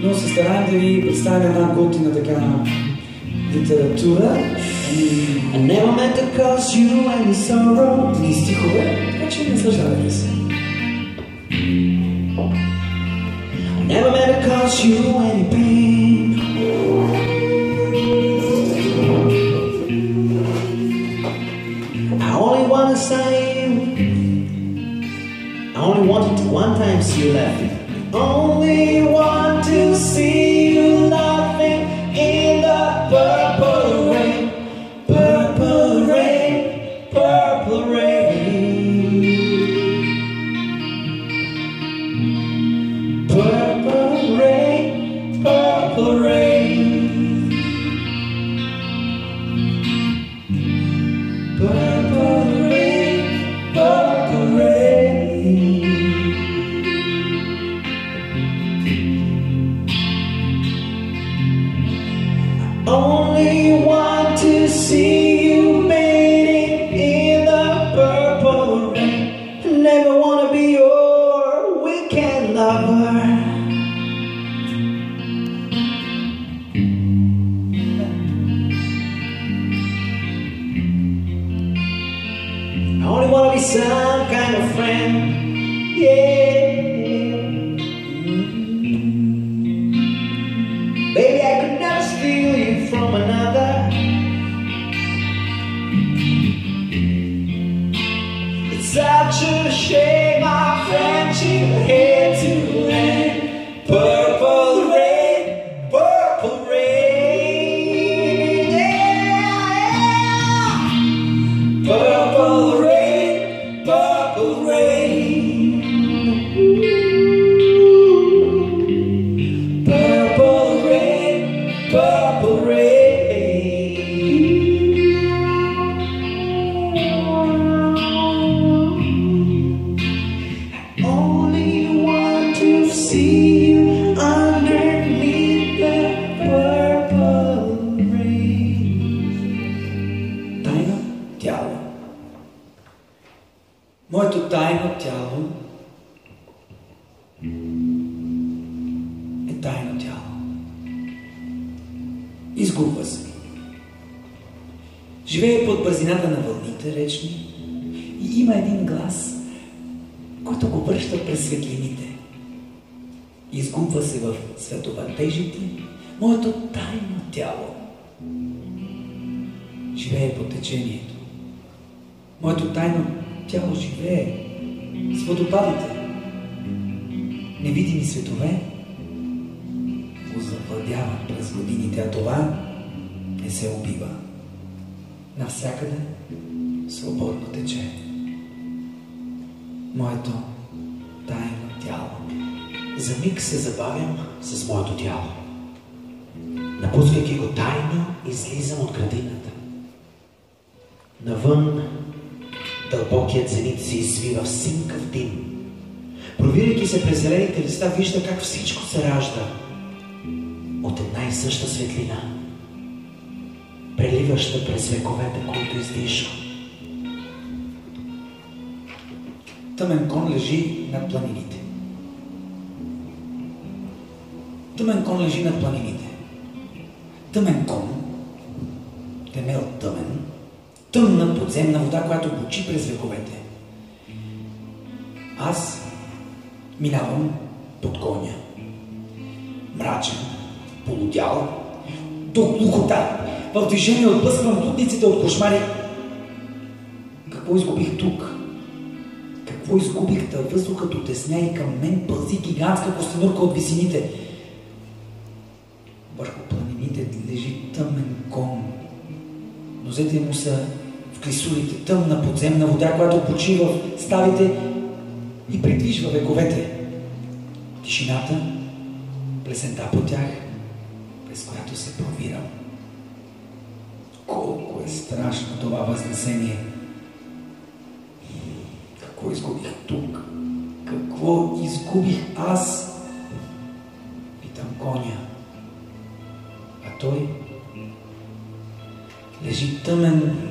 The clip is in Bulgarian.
но се стараем да ви представим една готина така литература. I never meant to cause you any sorrow. И стихове, така че наслаждавайте се. I never meant to cause you any pain. I only want to say I only wanted to one time see you laughing. Only want to see you laughing in the purple rain. Purple rain, purple rain. Purple rain, purple rain. Purple rain, purple rain. I only want to see you bathing in the purple rain. Never wanna be your weekend lover. I only wanna be some kind of friend. Yeah. Baby, I could never steal you from another. It's such a shame our friendship had to end. Purple rain, purple rain. Yeah. Purple rain, purple rain. Purple rain, purple rain. I only want to see you underneath the purple rain. Тайно тяло. Моето тайно тяло е тайно тяло. Изгубва се. Живее под бързината на вълните речни и има един глас, който го връща през светлините. Изгубва се в световатежите моето тайно тяло. Живее по течението. Моето тайно тяло живее с водопадите. Невидими светове го завладяват през годините, а това не се убива. Навсякъде свободно тече. Моето тайно тяло. За миг се забавям с моето тяло. Напускайки го тайно, излизам от градината. Навън дълбокият зенит се извива в синкав дим. Провирайки се през зелените листа, вижда как всичко се ражда от една и съща светлина, преливаща през вековете, които издиша. Тъмен кон лежи над планините. Тъмен кон лежи над планините. Тъмен кон, темел тъмен, тъмна подземна вода, която бучи през вековете. Аз минавам под коня. Мрачен, полудял, до глухота, в движение отблъсквам плутниците от кошмари. Какво изгубих тук? Какво изгубих, та въздухът отесня и към мен пълзи гигантска костенурка от висините. Върху планините лежи тъмен кон. Нозете му са в клисурите, тъмна подземна вода, която почи в ставите и придвижва вековете. Тишината, плесента по тях, през която се провирам. Колко е страшно това възнесение! Какво изгубих тук? Какво изгубих аз? Питам коня. А той лежи тъмен